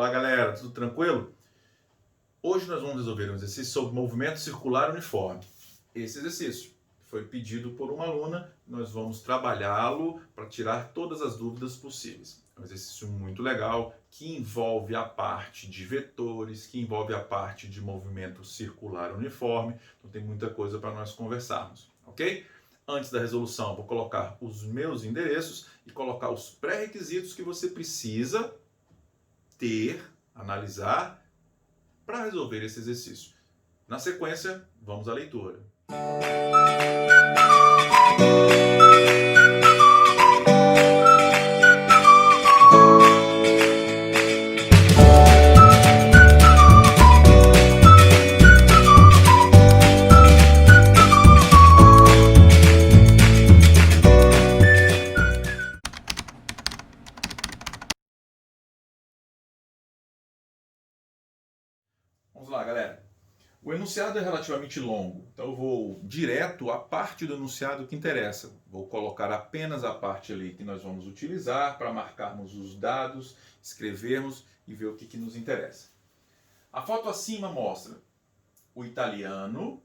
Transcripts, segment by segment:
Olá, galera, tudo tranquilo? Hoje nós vamos resolver um exercício sobre movimento circular uniforme. Esse exercício foi pedido por uma aluna, nós vamos trabalhá-lo para tirar todas as dúvidas possíveis. É um exercício muito legal que envolve a parte de vetores, que envolve a parte de movimento circular uniforme, então tem muita coisa para nós conversarmos, ok? Antes da resolução, vou colocar os meus endereços e colocar os pré-requisitos que você precisa ter, analisar, para resolver esse exercício. Na sequência, vamos à leitura. Vamos lá, galera. O enunciado é relativamente longo, então eu vou direto à parte do enunciado que interessa. Vou colocar apenas a parte ali que nós vamos utilizar para marcarmos os dados, escrevermos e ver o que nos interessa. A foto acima mostra o italiano,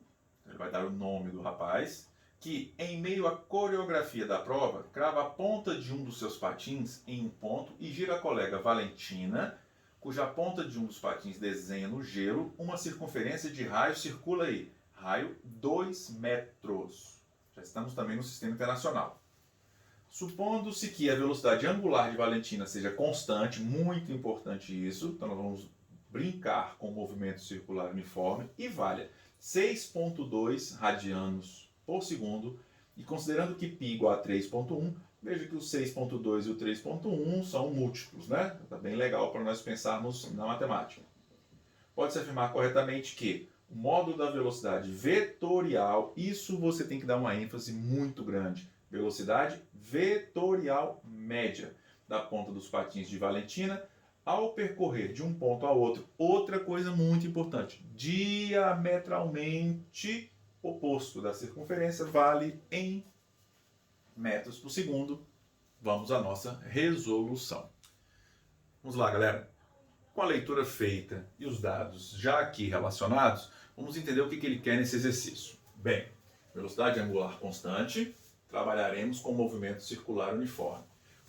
ele vai dar o nome do rapaz, que em meio à coreografia da prova, crava a ponta de um dos seus patins em um ponto e gira a colega Valentina, cuja ponta de um dos patins desenha no gelo uma circunferência de raio, circula aí, raio 2 metros. Já estamos também no sistema internacional. Supondo-se que a velocidade angular de Valentina seja constante, muito importante isso, então nós vamos brincar com o movimento circular uniforme, e valha 6,2 radianos por segundo, e considerando que π igual a 3,1, veja que o 6,2 e o 3,1 são múltiplos, né? Está bem legal para nós pensarmos na matemática. Pode-se afirmar corretamente que o módulo da velocidade vetorial, isso você tem que dar uma ênfase muito grande. Velocidade vetorial média da ponta dos patins de Valentina ao percorrer de um ponto a outro. Outra coisa muito importante, diametralmente oposto da circunferência vale em metros por segundo. Vamos à nossa resolução. Vamos lá, galera. Com a leitura feita e os dados já aqui relacionados, vamos entender o que ele quer nesse exercício. Bem, velocidade angular constante, trabalharemos com movimento circular uniforme.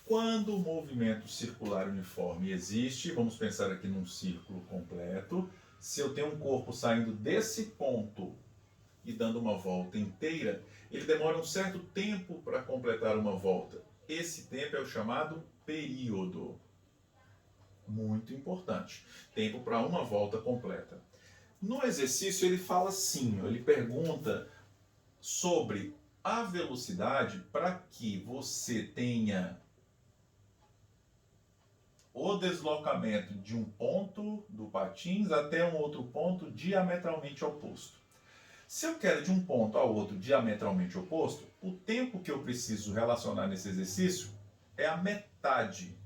Quando o movimento circular uniforme existe, vamos pensar aqui num círculo completo. Se eu tenho um corpo saindo desse ponto e dando uma volta inteira, ele demora um certo tempo para completar uma volta. Esse tempo é o chamado período. Muito importante. Tempo para uma volta completa. No exercício ele fala assim, ele pergunta sobre a velocidade para que você tenha o deslocamento de um ponto do patins até um outro ponto diametralmente oposto. Se eu quero de um ponto ao outro diametralmente oposto, o tempo que eu preciso relacionar nesse exercício é a metade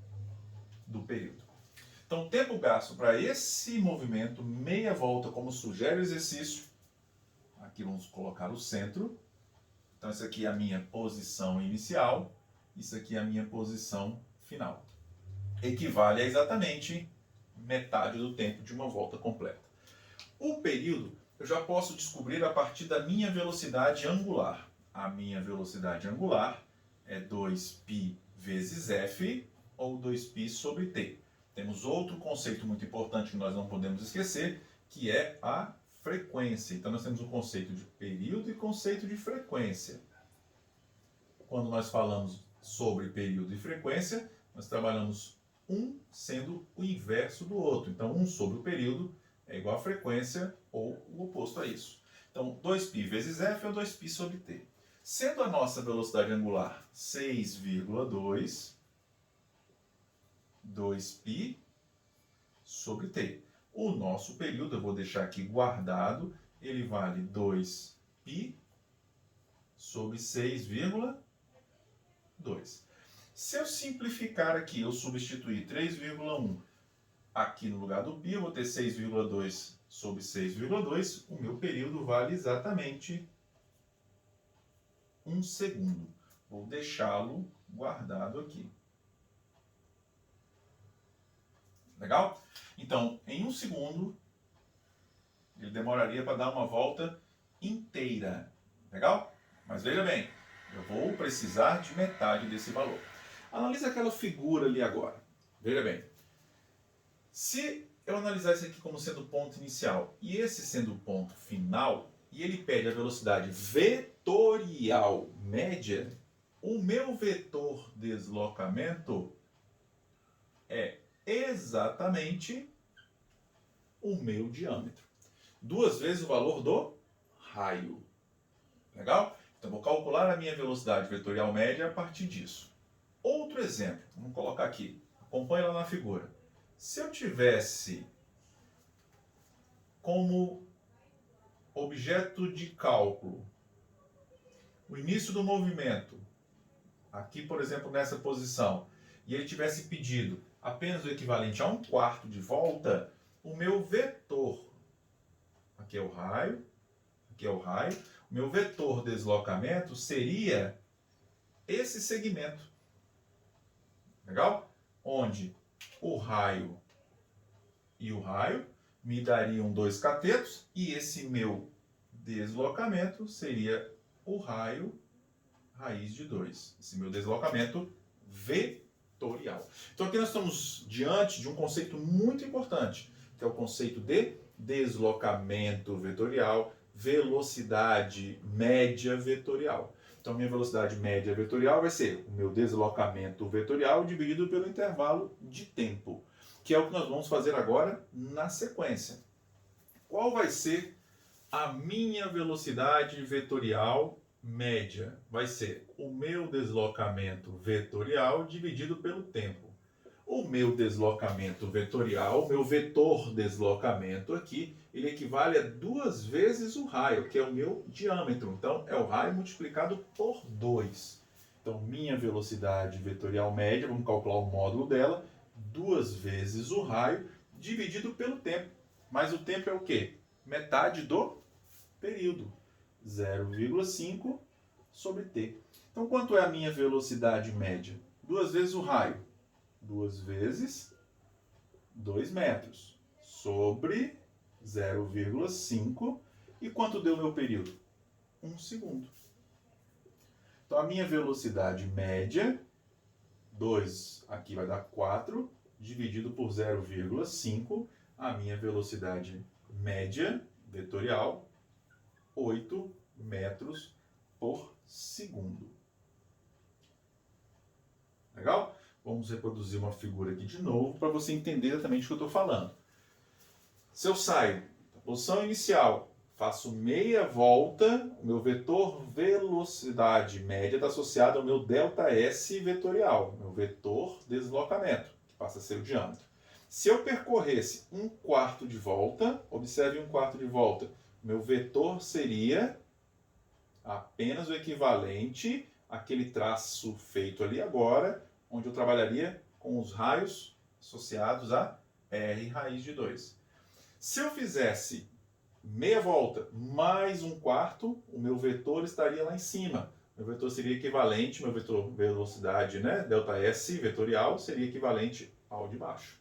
do período. Então, o tempo gasto para esse movimento, meia volta, como sugere o exercício, aqui vamos colocar o centro. Então, isso aqui é a minha posição inicial, isso aqui é a minha posição final. Equivale a exatamente metade do tempo de uma volta completa. O período eu já posso descobrir a partir da minha velocidade angular. A minha velocidade angular é 2π vezes f, ou 2π sobre t. Temos outro conceito muito importante que nós não podemos esquecer, que é a frequência. Então, nós temos o conceito de período e conceito de frequência. Quando nós falamos sobre período e frequência, nós trabalhamos um sendo o inverso do outro. Então, 1 sobre o período é igual a frequência ou o oposto a isso. Então, 2π vezes f é 2π sobre t. Sendo a nossa velocidade angular 6,2, 2π sobre t. O nosso período, eu vou deixar aqui guardado, ele vale 2π sobre 6,2. Se eu simplificar aqui, eu substituir 3,1 aqui no lugar do π, eu vou ter 6,2 sobre 6,2. O meu período vale exatamente 1 segundo. Vou deixá-lo guardado aqui. Legal? Então, em 1 segundo, ele demoraria para dar uma volta inteira. Legal? Mas veja bem, eu vou precisar de metade desse valor. Analise aquela figura ali agora. Veja bem. Se eu analisar isso aqui como sendo o ponto inicial e esse sendo o ponto final, e ele pede a velocidade vetorial média, o meu vetor deslocamento é exatamente o meu diâmetro. 2 vezes o valor do raio. Legal? Então, vou calcular a minha velocidade vetorial média a partir disso. Outro exemplo, vamos colocar aqui. Acompanhe lá na figura. Se eu tivesse como objeto de cálculo o início do movimento, aqui, por exemplo, nessa posição, e ele tivesse pedido apenas o equivalente a 1/4 de volta, o meu vetor, aqui é o raio, aqui é o raio, o meu vetor deslocamento seria esse segmento. Legal? Onde o raio e o raio me dariam 2 catetos e esse meu deslocamento seria o raio raiz de 2. Esse meu deslocamento vetorial. Então aqui nós estamos diante de um conceito muito importante, que é o conceito de deslocamento vetorial, velocidade média vetorial. Então, minha velocidade média vetorial vai ser o meu deslocamento vetorial dividido pelo intervalo de tempo, que é o que nós vamos fazer agora na sequência. Qual vai ser a minha velocidade vetorial média? Vai ser o meu deslocamento vetorial dividido pelo tempo. O meu deslocamento vetorial, o meu vetor deslocamento aqui, ele equivale a 2 vezes o raio, que é o meu diâmetro. Então, é o raio multiplicado por 2. Então, minha velocidade vetorial média, vamos calcular o módulo dela, 2 vezes o raio dividido pelo tempo. Mas o tempo é o quê? Metade do período. 0,5 sobre t. Então, quanto é a minha velocidade média? 2 vezes o raio. 2 vezes 2 metros sobre 0,5. E quanto deu meu período? 1 segundo. Então, a minha velocidade média, 2 aqui vai dar 4, dividido por 0,5. A minha velocidade média vetorial, 8 metros por segundo. Legal? Vamos reproduzir uma figura aqui de novo para você entender exatamente o que eu estou falando. Se eu saio da posição inicial, faço meia volta, o meu vetor velocidade média está associado ao meu ΔS vetorial, meu vetor deslocamento, que passa a ser o diâmetro. Se eu percorresse 1/4 de volta, observe 1/4 de volta, meu vetor seria apenas o equivalente àquele traço feito ali agora, onde eu trabalharia com os raios associados a R raiz de 2. Se eu fizesse meia volta mais 1/4, o meu vetor estaria lá em cima. Meu vetor seria equivalente, meu vetor velocidade, né, ΔS vetorial, seria equivalente ao de baixo.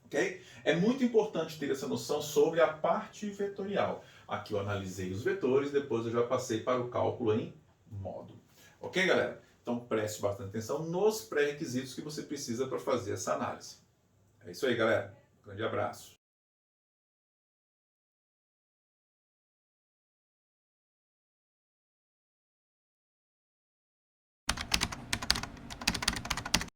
Okay? É muito importante ter essa noção sobre a parte vetorial. Aqui eu analisei os vetores, depois eu já passei para o cálculo em módulo. Ok, galera? Então preste bastante atenção nos pré-requisitos que você precisa para fazer essa análise. É isso aí, galera. Grande abraço.